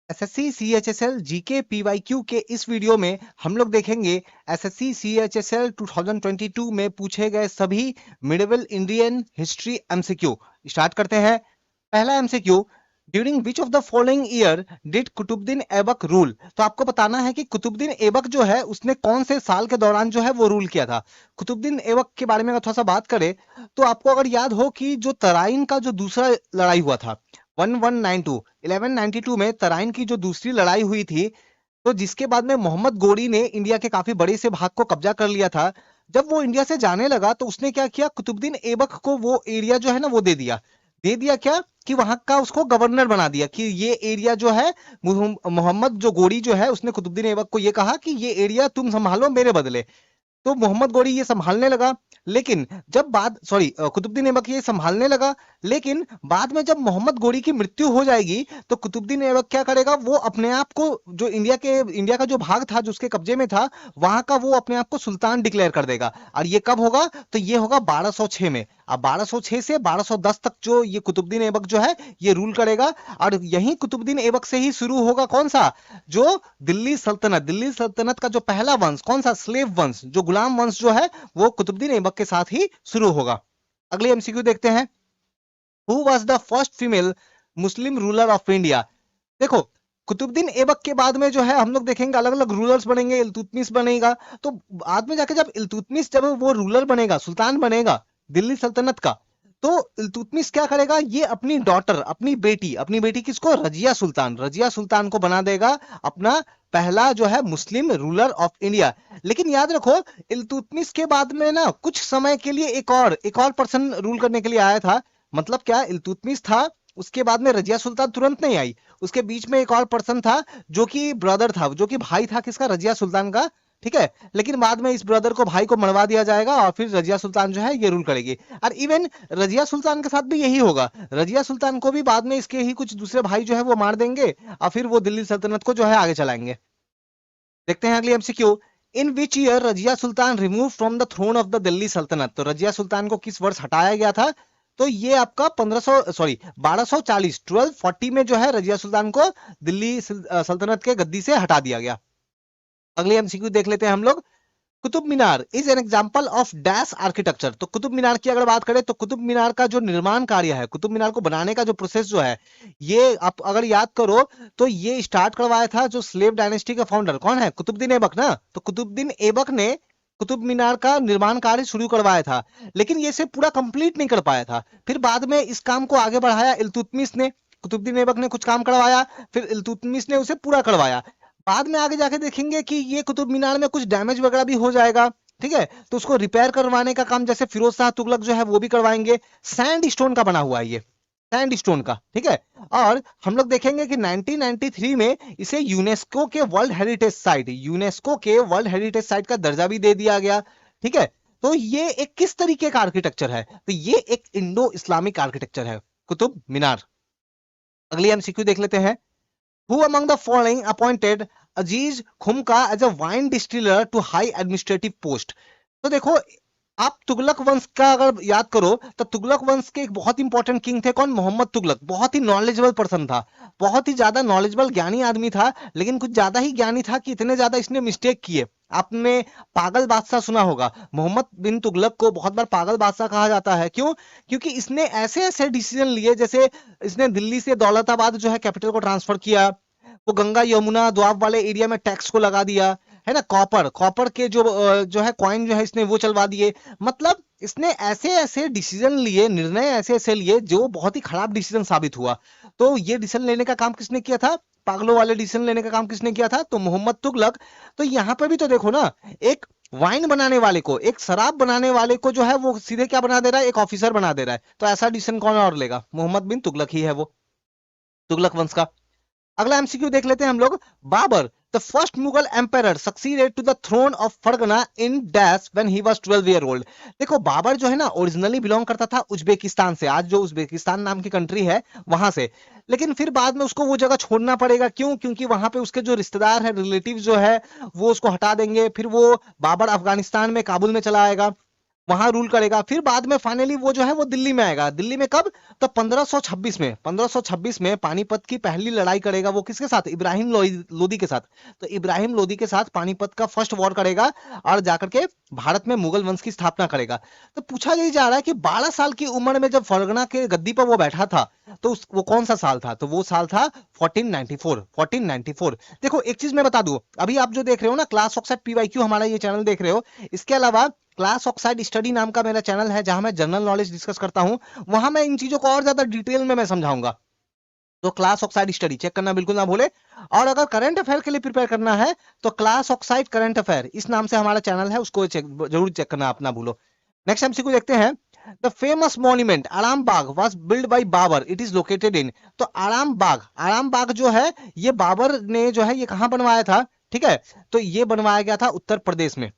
SSC CHSL GK PYQ के इस video में हम लोग देखेंगे एसएससी सीएचएसएल 2022 में पूछे गए सभी medieval Indian history MCQ. Start करते हैं। पहला MCQ, during which of the following year did Qutubuddin Aibak rule. तो आपको बताना है कि कुतुबुद्दीन ऐबक जो है उसने कौन से साल के दौरान जो है वो रूल किया था। कुतुबुद्दीन ऐबक के बारे में अगर थोड़ा सा बात करें तो आपको अगर याद हो कि जो तराइन का जो दूसरा लड़ाई हुआ था 1192 में तराइन की जो दूसरी लड़ाई हुई थी, तो जिसके बाद में मोहम्मद गोरी ने इंडिया के काफी बड़े से भाग को कब्जा कर लिया था। जब वो इंडिया से जाने लगा तो उसने क्या किया, कुतुबुद्दीन ऐबक को वो एरिया जो है ना वो दे दिया क्या कि वहां का उसको गवर्नर बना दिया कि ये एरिया जो है मोहम्मद जो गोरी जो है उसने कुतुबुद्दीन ऐबक को ये कहा कि ये एरिया तुम संभालो मेरे बदले। तो मोहम्मद गोरी ये संभालने लगा, लेकिन जब बाद सॉरी कुतुबुद्दीन ऐबक ये संभालने लगा, लेकिन बाद में जब मोहम्मद गोरी की मृत्यु हो जाएगी तो कुतुबुद्दीन ऐबक क्या करेगा, वो अपने आप को जो इंडिया का जो भाग था जो उसके कब्जे में था वहां का वो अपने आप को सुल्तान डिक्लेयर कर देगा। और ये कब होगा, तो ये होगा 1206 में। अब 1206 से 1210 तक जो ये कुतुबुद्दीन ऐबक जो है ये रूल करेगा। और यही कुतुबुद्दीन ऐबक से ही शुरू होगा कौन सा, जो दिल्ली सल्तनत का जो पहला वंश कौन सा, स्लेव वंश, जो गुलाम वंश जो है वो कुतुबुद्दीन ऐबक के साथ ही शुरू होगा। अगली एमसीक्यू देखते हैं। Who was the first female Muslim ruler of India. देखो, कुतुबुद्दीन ऐबक के बाद में जो है हम लोग देखेंगे अलग अलग रूलर्स बनेंगे, इल्तुतमिश बनेगा। तो बाद में जाके जब इल्तुतमिश जब वो रूलर बनेगा, सुल्तान बनेगा दिल्ली सल्तनत का, तो इल्तुतमिश क्या करेगा, ये अपनी डॉटर, अपनी बेटी किसको, रजिया सुल्तान को बना देगा अपना पहला जो है मुस्लिम रूलर ऑफ इंडिया। लेकिन याद रखो, इल्तुतमिश के बाद में ना कुछ समय के लिए एक और पर्सन रूल करने के लिए आया था। मतलब क्या, इल्तुतमिश था, उसके बाद में रजिया सुल्तान तुरंत नहीं आई, उसके बीच में एक और पर्सन था जो कि ब्रदर था, जो कि भाई था किसका, रजिया सुल्तान का। ठीक है, लेकिन बाद में इस ब्रदर को, भाई को मरवा दिया जाएगा और फिर रजिया सुल्तान जो है ये रूल करेगी। और इवन रजिया सुल्तान के साथ भी यही होगा, रजिया सुल्तान को भी बाद में इसके ही कुछ दूसरे भाई जो है वो मार देंगे और फिर वो दिल्ली सल्तनत को जो है आगे चलाएंगे। देखते हैं अगली MCQ. In which year Razia Sultan remove from the throne of the Delhi Sultanat. तो रजिया सुल्तान को किस वर्ष हटाया गया था, तो ये आपका 1240 1240 में जो है रजिया सुल्तान को दिल्ली सल्तनत के गद्दी से हटा दिया गया। अगली एमसीक्यू देख लेते हैं हम लोग। Qutub Minar is an example of dash architecture. तो कुतुब मीनार की अगर बात करें तो कुतुब मीनार का जो निर्माण कार्य है, कुतुब मीनार को बनाने का जो प्रोसेस जो है, ये आप अगर याद करो तो ये स्टार्ट करवाया था जो स्लेव डायनेस्टी का फाउंडर कौन है, कुतुबुद्दीन ऐबक ना। तो कुतुबुद्दीन ऐबक ने कुतुब मीनार का निर्माण कार्य शुरू करवाया था, लेकिन ये से पूरा कंप्लीट नहीं कर पाया था। फिर बाद में इस काम को आगे बढ़ाया इल्तुतमिश ने, कुतुबुद्दीन ऐबक ने कुछ काम करवाया, फिर इल्तुतमिश ने उसे पूरा करवाया। बाद में आगे जाके देखेंगे कि ये कुतुब मीनार में कुछ डैमेज वगैरह भी हो जाएगा। ठीक है, तो उसको रिपेयर करवाने का काम जैसे फिरोज शाह तुगलक जो है वो भी करवाएंगे। सैंड स्टोन का बना हुआ है ये, सैंड स्टोन का। ठीक है, और हम लोग देखेंगे कि 1993 में इसे यूनेस्को के वर्ल्ड हेरिटेज साइट का दर्जा भी दे दिया गया। ठीक है, तो ये एक किस तरीके का आर्किटेक्चर है, तो ये एक इंडो इस्लामिक आर्किटेक्चर है कुतुब मीनार। अगली एमसीक्यू देख लेते हैं। Who among the following appointed Aziz Khumka as a wine distiller to high administrative post? तो देखो, आप तुगलक वंश का अगर याद करो तो तुगलक वंश के एक बहुत इंपॉर्टेंट किंग थे कौन, मोहम्मद तुगलक। बहुत ही नॉलेजेबल पर्सन था, बहुत ही ज्यादा नॉलेजेबल ज्ञानी आदमी था, लेकिन कुछ ज्यादा ही ज्ञानी था कि इतने ज्यादा इसने मिस्टेक किए। आपने पागल बादशाह सुना होगा, मोहम्मद बिन तुगलक को बहुत बार पागल बादशाह कहा जाता है। क्यों, क्योंकि इसने ऐसे ऐसे डिसीजन लिए, जैसे इसने दिल्ली से दौलताबाद जो है कैपिटल को ट्रांसफर किया, वो गंगा यमुना द्वाब वाले एरिया में टैक्स को लगा दिया, है ना, कॉपर कॉपर के जो है कॉइन जो है इसने वो चलवा दिए। मतलब इसने ऐसे ऐसे डिसीजन लिए, निर्णय ऐसे ऐसे लिए जो बहुत ही खराब डिसीजन साबित हुआ। तो ये डिसीजन लेने का काम किसने किया था, पागलों वाले डिसीजन लेने का काम किसने किया था, तो मोहम्मद तुगलक। तो यहाँ पे भी तो देखो ना, एक वाइन बनाने वाले को, एक शराब बनाने वाले को जो है वो सीधे क्या बना दे रहा है, एक ऑफिसर बना दे रहा है। तो ऐसा डिसीजन कौन और लेगा, मोहम्मद बिन तुगलक ही है वो, तुगलक वंश का। अगला एमसीक्यू देख लेते हैं हम लोग। Babur the first Mughal empire succeeded to the throne of Fergana in dash when he was 12 year old. देखो, बाबर जो है ना ओरिजिनली बिलोंग करता था उज्बेकिस्तान से, आज जो उज्बेकिस्तान नाम की कंट्री है वहां से। लेकिन फिर बाद में उसको वो जगह छोड़ना पड़ेगा। क्यों, क्योंकि वहां पे उसके जो रिश्तेदार है, रिलेटिव जो है वो उसको हटा देंगे। फिर वो बाबर अफगानिस्तान में, काबुल में चला आएगा। वहां रूल करेगा। फिर बाद में फाइनली वो जो है वो दिल्ली में आएगा। दिल्ली में कब? तो 1526 में, 1526 में पानीपत की पहली लड़ाई करेगा। वो किसके साथ? इब्राहिम लोदी के साथ। तो इब्राहिम लोदी के साथ पानीपत का फर्स्ट वॉर करेगा और जाकर के भारत में मुगल वंश की स्थापना करेगा। तो पूछा यही जा रहा है कि 12 साल की उम्र में जब फरगना के गद्दी पर वो बैठा था, तो वो कौन सा साल था? तो वो साल था 1494। 1494। देखो एक चीज मैं बता दूं, अभी आप जो देख रहे हो ना क्लास ऑक्साइड पीवाईक्यू, हमारा ये चैनल देख रहे हो, इसके अलावा क्लास ऑक्साइड स्टडी नाम का मेरा चैनल है जहां मैं जनरल नॉलेज डिस्कस करता हूं। वहां मैं इन चीजों को और ज्यादा डिटेल में मैं समझाऊंगा। तो क्लास ऑक्साइड स्टडी चेक करना बिल्कुल ना भूले। और अगर करंट अफेयर के लिए प्रिपेयर करना है तो क्लास ऑक्साइड करंट अफेयर इस नाम से हमारा चैनल है, उसको जरूर चेक करना, आप ना भूलो। नेक्स्ट एमसीक्यू देखते हैं। The famous monument Aram Bagh was build by Babur, it is located in. तो आराम बाग जो है ये बाबर ने जो है ये कहां बनवाया था? ठीक है, तो ये बनवाया गया था उत्तर प्रदेश में।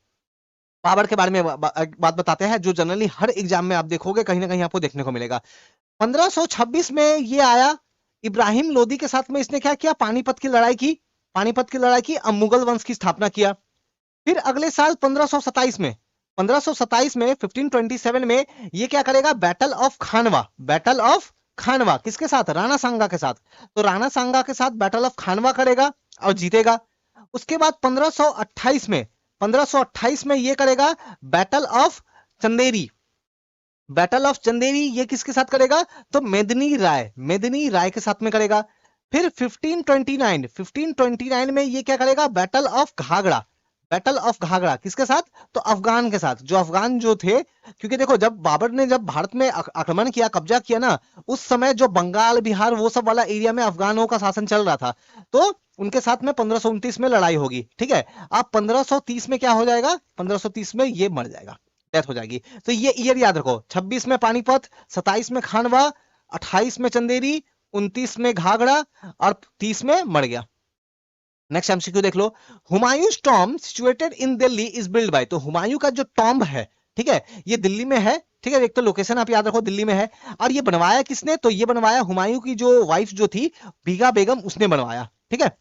बाबर के बारे में एक बात बताते हैं जो जनरली हर एग्जाम में आप देखोगे कहीं ना कहीं आपको देखने को मिलेगा। 1526 में ये आया, इब्राहिम लोदी के साथ में इसने क्या किया? पानीपत की लड़ाई की। पानीपत की लड़ाई की, अब मुगल वंश की स्थापना किया। फिर अगले साल 1527 में, 1527 में 1527 में ये क्या करेगा? Battle of Khanwa. Battle of Khanwa किसके साथ? राणा सांगा के साथ। तो राणा सांगा के साथ बैटल ऑफ खानवा करेगा और जीतेगा। उसके बाद 1528 में, 1528 में ये करेगा battle of Chanderi. Battle of Chanderi ये किसके साथ करेगा? तो मेदिनी राय के साथ में करेगा। फिर 1529, 1529 में ये क्या करेगा? Battle of Ghaghra. Battle of Ghaghra किसके साथ? तो अफगान के साथ। जो अफगान जो थे, क्योंकि देखो जब बाबर ने जब भारत में आक्रमण किया, कब्जा किया ना, उस समय जो बंगाल बिहार वो सब वाला एरिया में अफगानों का शासन चल रहा था, तो उनके साथ में 1529 में लड़ाई होगी। ठीक है, अब 1530 में क्या हो जाएगा? 1530 में ये मर जाएगा, डेथ हो जाएगी। तो ये ईयर याद रखो, 26 में पानीपत, 27 में खानवा, 28 में चंदेरी, 29 में घाघरा और 30 में मर गया। नेक्स्ट एमसीक्यू देख लो। Humayun's tomb situated in Delhi is build by. तो हुमायूं का जो टॉम्ब है, ठीक है, ये दिल्ली में है। ठीक है, एक तो लोकेशन आप याद रखो दिल्ली में है। और ये बनवाया किसने? तो ये बनवाया हुमायूं की जो वाइफ जो थी बीगा बेगम, उसने बनवाया। ठीक है,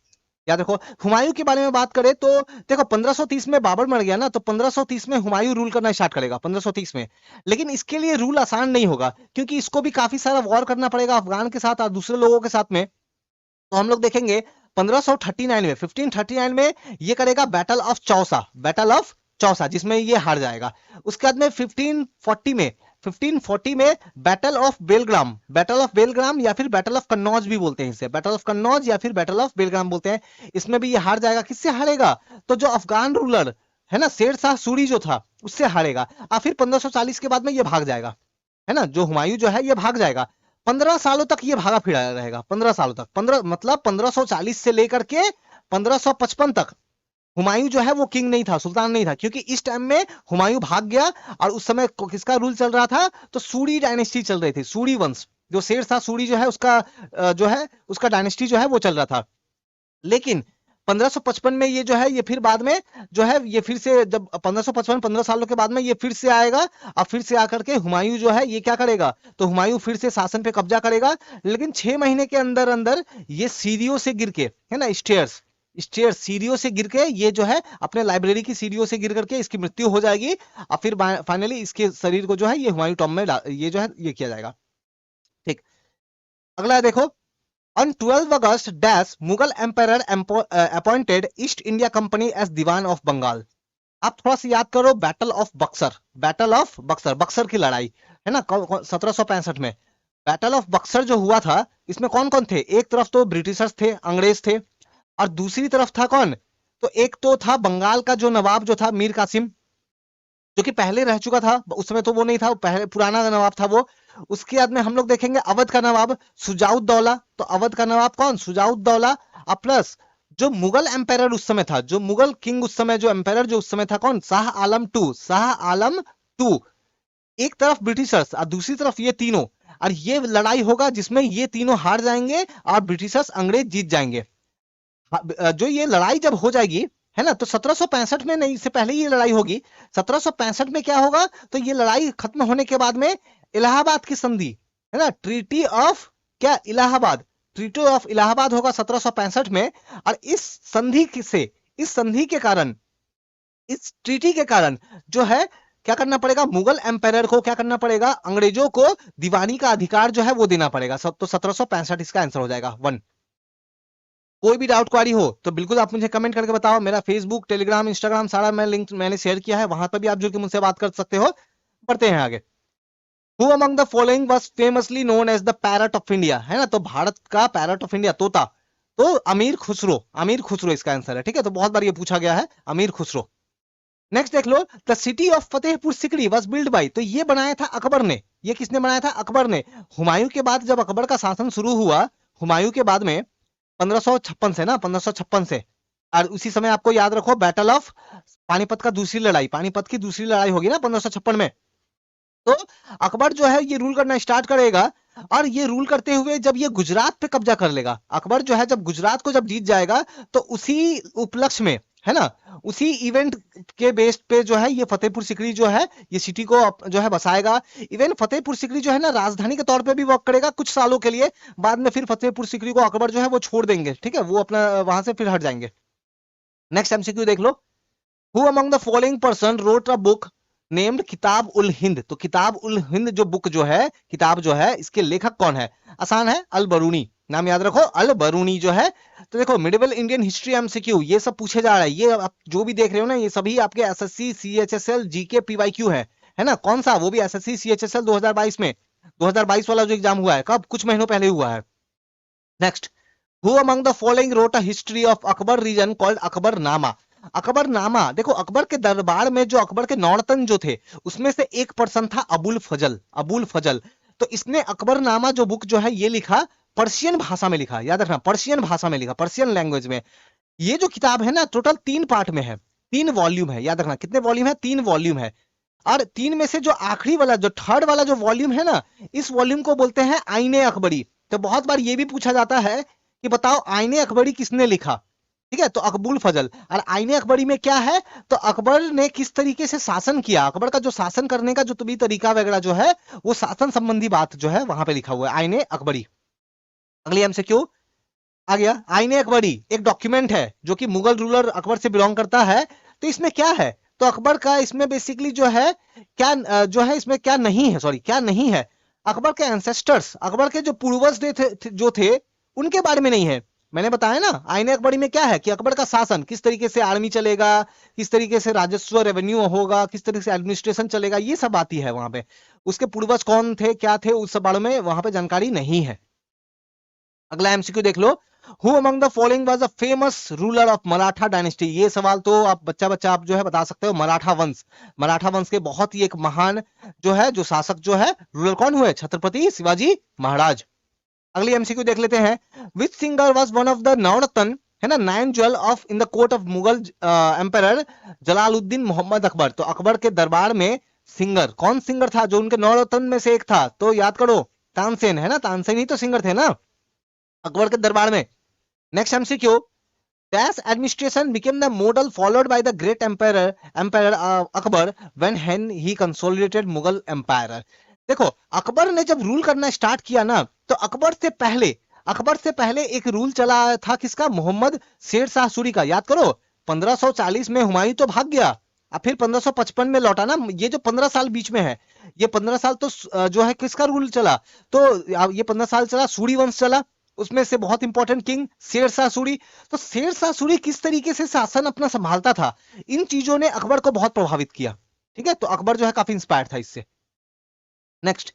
याद रखो। हुमायूं के बारे में बात करें तो देखो 1530 में बाबर मर गया ना, तो 1530 में हुमायूं रूल करना स्टार्ट करेगा 1530 में। लेकिन इसके लिए रूल आसान नहीं होगा, क्योंकि इसको भी काफी सारा वॉर करना पड़ेगा अफगान के साथ और दूसरे लोगों के साथ में। तो हम लोग देखेंगे 1539 में, 1539 में ये करेगा battle of Chausa. Battle of Chausa जिसमें ये हार जाएगा। उसके बाद में 1540 में, 1540 में battle of Bilgram. Battle of Bilgram या फिर बैटल ऑफ कन्नौज भी बोलते हैं इसे, बैटल ऑफ कन्नौज या फिर बैटल ऑफ बेलग्राम बोलते हैं। इसमें भी ये हार जाएगा। किससे हारेगा? तो जो अफगान रूलर है ना, शेर शाह सूरी जो था, उससे हारेगा। और फिर 1540 के बाद में ये भाग जाएगा, है ना, जो हुमायूं जो है ये भाग जाएगा। 15 सालों तक ये भागा फिरा रहेगा, 15 सालों तक। 15 मतलब 1540 से लेकर के 1555 तक हुमायूं जो है वो किंग नहीं था, सुल्तान नहीं था, क्योंकि इस टाइम में हुमायूं भाग गया। और उस समय किसका रूल चल रहा था? तो सूरी डायनेस्टी चल रही थी, सूरी वंश। जो शेर शाह सूरी जो है उसका जो है उसका डायनेस्टी जो है वो चल रहा था। लेकिन 1555 में ये जो है ये फिर बाद में जो है ये फिर से, जब 1555 15 सालों के बाद में ये फिर से आएगा। और फिर से आकर के हुमायूं जो है ये क्या करेगा? तो हुमायूं फिर से शासन पे कब्जा करेगा। लेकिन 6 महीने के अंदर अंदर ये सीढ़ियों से गिर के, है ना, स्टेयर्स स्टेयर्स सीढ़ियों से गिर के ये जो है अपने लाइब्रेरी की सीढ़ियों से गिर करके इसकी मृत्यु हो जाएगी। और फिर फाइनली इसके शरीर को जो है ये हुमायूं टॉम्ब में ये जो है ये किया जाएगा। ठीक, अगला देखो। On 12 August dash Mughal emperor appointed East India Company as Diwan of Bengal. आप थोड़ा सा याद करो battle of Buxar. Battle of Buxar, Buxar की लड़ाई है ना 1765 में। बैटल ऑफ बक्सर जो हुआ था, इसमें कौन कौन थे? एक तरफ तो ब्रिटिशर्स थे, अंग्रेज थे, और दूसरी तरफ था कौन? तो एक तो था बंगाल का जो नवाब जो था मीर कासिम, जो कि पहले रह चुका था, उस समय तो वो नहीं था, पहले पुराना नवाब था वो। उसके बाद में हम लोग देखेंगे अवध का नवाब सुजाउद्दौला। तो अवध का नवाब कौन? सुजाउद्दौला। प्लस जो मुगल एम्पायर उस समय था, जो मुगल किंग उस समय, जो एम्पायर जो उस समय था, कौन? शाह आलम टू। शाह आलम टू। एक तरफ ब्रिटिशर्स और दूसरी तरफ ये तीनों, और ये लड़ाई होगा जिसमें ये तीनों हार जाएंगे और ब्रिटिशर्स अंग्रेज जीत जाएंगे। जो ये लड़ाई जब हो जाएगी, है ना, तो 1765 में नहीं, इससे पहले ये लड़ाई होगी। 1765 में क्या होगा? तो ये लड़ाई खत्म होने के बाद में इलाहाबाद की संधि, है ना, ट्रीटी ऑफ क्या इलाहाबाद, ट्रीटी ऑफ इलाहाबाद होगा 1765 में। और इस संधि से, इस संधि के कारण, इस ट्रीटी के कारण जो है क्या करना पड़ेगा, मुगल एम्पायर को क्या करना पड़ेगा, अंग्रेजों को दीवानी का अधिकार जो है वो देना पड़ेगा। सब तो 1765 इसका आंसर हो जाएगा 1। कोई भी डाउट क्वारी हो तो बिल्कुल आप मुझे कमेंट करके बताओ। मेरा फेसबुक, टेलीग्राम, इंस्टाग्राम सारा मैं लिंक मैंने शेयर किया है, वहां पर भी आप जुड़ के मुझसे बात कर सकते हो। बढ़ते हैं आगे। Who among the following was famously known as the parrot of India, है ना, तो भारत का पैरट ऑफ इंडिया, तोता, तो अमीर खुसरो, अमीर खुसरो इसका आंसर है। ठीक है, तो बहुत बार ये पूछा गया है, अमीर खुसरो। नेक्स्ट देख लो, the city of Fatehpur Sikri was build by, तो ये बनाया था अकबर ने। ये किसने बनाया था, अकबर ने। हुमायूं के बाद जब अकबर का शासन शुरू हुआ, हुमायूं के बाद में 1556 से ना, 1556 से, और उसी समय आपको याद रखो बैटल ऑफ पानीपत का दूसरी लड़ाई, पानीपत की दूसरी लड़ाई होगी ना 1556 में। तो अकबर जो है ये रूल करना स्टार्ट करेगा, और ये रूल करते हुए जब ये गुजरात पे कब्जा कर लेगा, अकबर जो है जब गुजरात को जब जीत जाएगा, तो उसी उपलक्ष्य में, है ना, उसी इवेंट के बेस पे जो है ये फतेहपुर सिकरी जो है ये सिटी को जो है बसाएगा। इवन फतेहपुर सिकरी जो है ना राजधानी के तौर पे भी वर्क करेगा कुछ सालों के लिए, बाद में फिर फतेहपुर सिकरी को अकबर जो है वो छोड़ देंगे। ठीक है, वो अपना वहां से फिर हट जाएंगे। नेक्स्ट एमसीक्यू देख लो, who among the following person wrote a book named Kitab ul Hind, तो किताब उल हिंद जो बुक जो है, किताब जो है, इसके लेखक कौन है, आसान है, अल बरूनी, नाम याद रखो, अल बरूनी जो है। तो देखो मिडिवल इंडियन हिस्ट्री एमसीक्यू ये सब पूछे जा रहा है, ये आप जो भी देख रहे हो ना ये सभी आपके एसएससी सीएचएसएल जीके पीवाईक्यू है ना, कौन सा, वो भी एसएससी सीएचएसएल 2022 में, 2022 वाला जो एग्जाम हुआ है, कब, कुछ महीनों पहले हुआ है। Next, who among the following wrote a history of Akbar reason called Akbarnama, Akbarnama, देखो अकबर के दरबार में जो अकबर के नौरतन जो थे उसमें से एक पर्सन था अबुल फजल, अबुल फजल। तो इसने अकबरनामा जो बुक जो है ये लिखा, पर्शियन भाषा में लिखा, याद रखना पर्शियन भाषा में लिखा, पर्शियन लैंग्वेज में। ये जो किताब है ना टोटल 3 पार्ट में है, 3 वॉल्यूम है, याद रखना कितने वॉल्यूम है, 3 वॉल्यूम है। और 3 में से जो आखिरी वाला जो थर्ड वाला जो वॉल्यूम है ना, इस वॉल्यूम को बोलते हैं आईने अकबरी। तो बहुत बार ये भी पूछा जाता है कि बताओ आईने अकबरी किसने लिखा। ठीक है, तो अकबुल फजल। और आईने अकबरी में क्या है, तो अकबर ने किस तरीके से शासन किया, अकबर का जो शासन करने का जो भी तरीका वगैरह जो है वो शासन संबंधी बात जो है वहां पे लिखा हुआ है, आईने अकबरी। अगली एमसीक्यू आ गया, आईने अकबरी एक डॉक्यूमेंट है जो कि मुगल रूलर अकबर से बिलोंग करता है। तो इसमें क्या है, तो अकबर का इसमें बेसिकली जो है क्या जो है इसमें क्या नहीं है, सॉरी क्या नहीं है, अकबर के एंसेस्टर्स, अकबर के जो पूर्वज जो थे उनके बारे में नहीं है। मैंने बताया ना आईने अकबरी में क्या है कि अकबर का शासन किस तरीके से आर्मी चलेगा, किस तरीके से राजस्व रेवेन्यू होगा, किस तरीके से एडमिनिस्ट्रेशन चलेगा, ये सब आती है वहां पे। उसके पूर्वज कौन थे, क्या थे, उस सब बारे में वहां पे जानकारी नहीं है। अगला एमसीक्यू देख लो, who among the following was a famous ruler of Maratha dynasty, ये सवाल तो आप बच्चा बच्चा आप जो है बता सकते हो, मराठा वंश, मराठा वंश के बहुत ही एक महान जो है जो शासक जो है रूलर कौन हुए, छत्रपति शिवाजी महाराज। अगली एमसीक्यू देख लेते हैं, which singer was one of the Navratan, है ना, 9 jewel of in the court of Mughal empire Jalaluddin Mohammad Akbar, तो अकबर के दरबार में सिंगर कौन सिंगर था जो उनके नौरतन में से एक था, तो याद करो तानसेन, है ना, तानसेन ही तो सिंगर थे ना अकबर के दरबार में। Next MCQ, dash administration became the model followed by the great empire Akbar when he consolidated Mughal empire. देखो अकबर ने जब रूल करना स्टार्ट किया ना, तो अकबर से पहले एक रूल चला था किसका, मोहम्मद शेर शाह सूरी का, याद करो 1540 में हुमायूं तो भाग गया, अब फिर 1555 में लौटा ना, ये जो 15 साल बीच में है, ये 15 साल तो जो है किसका रूल चला, तो ये 15 साल चला सूरी वंश चला, उसमें से बहुत इंपॉर्टेंट किंग शेर शाह सूरी। तो शेर शाह सूरी किस तरीके से शासन अपना संभालता था, इन चीजों ने अकबर को बहुत प्रभावित किया। ठीक है, तो अकबर जो है काफी इंस्पायर था इससे। नेक्स्ट,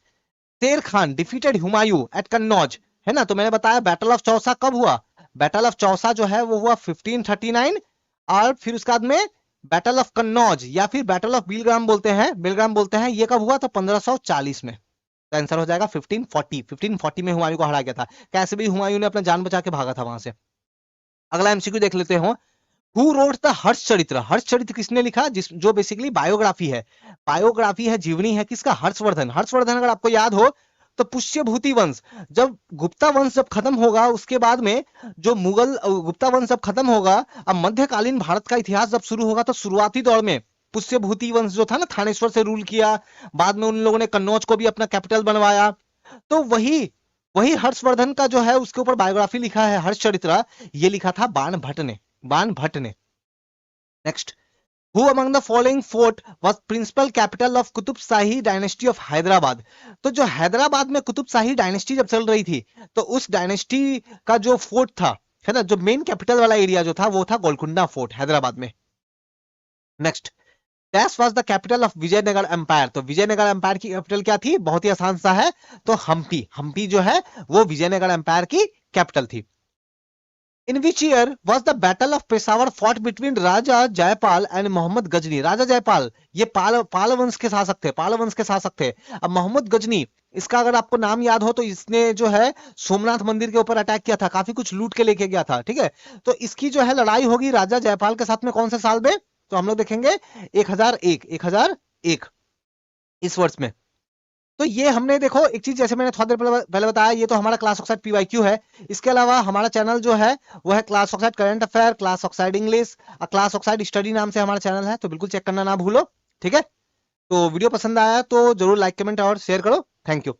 शेर खान डिफीटेड हुमायूं एट कन्नौज, है ना, तो मैंने बताया बैटल ऑफ चौसा कब हुआ, बैटल ऑफ चौसा जो है वो हुआ 1539, और फिर उसके बाद में बैटल ऑफ कन्नौज या फिर बैटल ऑफ बिलग्राम बोलते हैं, ये कब हुआ, तो 1540 में। तो आंसर हो जाएगा 1540 में हुमायूं को हरा गया था। कैसे भी हुमायूं ने अपना जान बचा के भागा था वहां से। अगला एमसीक्यू देख लेते हो, हु रोट द हर्ष चरित्र, हर्ष चरित्र किसने लिखा, जिस जो बेसिकली बायोग्राफी है, जीवनी है किसका, हर्षवर्धन। हर्षवर्धन अगर आपको याद हो तो पुष्यभूति वंश, जब गुप्ता वंश जब खत्म होगा उसके बाद में जो मुगल गुप्ता वंश जब खत्म होगा, अब मध्यकालीन भारत का इतिहास जब शुरू होगा, तो शुरुआती दौर में पुष्यभूति वंश जो था ना थानेश्वर से रूल किया, बाद में उन लोगों ने कन्नौज को भी अपना कैपिटल बनवाया। तो वही वही हर्षवर्धन का जो है उसके ऊपर बायोग्राफी लिखा है हर्ष चरित्र, ये लिखा था बाण भट्ट ने, बाण भट्ट ने। Next, Who among the following fort was principal capital of Qutub shahi dynasty of Hyderabad? तो जो हैदराबाद में कुतुब शाही डायनेस्टी जब चल रही थी, तो उस डायनेस्टी का जो फोर्ट था, है ना, जो मेन कैपिटल वाला एरिया जो था, वो था गोलकुंडा फोर्ट हैदराबाद में। Next, dash was the capital of Vijayanagara empire? तो विजयनगर एम्पायर की कैपिटल क्या थी? बहुत ही आसान सा है, तो हम्पी। हम्पी जो है वो विजयनगर एम्पायर की कैपिटल थी। In which year was the Battle of Peshawar fought between Raja Jaipal and Mohammad Ghazni? Raja Jaipal ये पाल वंश के शासक थे, पाल वंश के शासक थे। अब मोहम्मद गजनी, इसका अगर आपको नाम याद हो तो इसने जो है सोमनाथ मंदिर के ऊपर अटैक किया था, काफी कुछ लूट के लेके गया था, ठीक है। तो इसकी जो है लड़ाई होगी राजा जयपाल के साथ में कौन से साल में? तो हम लोग देखेंगे 1001, 1001 इस वर्ष में। तो ये हमने देखो एक चीज, जैसे मैंने थोड़ा देर पहले बताया, ये तो हमारा क्लास ऑक्साइड पीवाईक्यू है। इसके अलावा हमारा चैनल जो है वो है class oxide current affair, class oxide English, class oxide study नाम से हमारा चैनल है, तो बिल्कुल चेक करना ना भूलो, ठीक है। तो वीडियो पसंद आया तो जरूर लाइक कमेंट और शेयर करो। Thank you.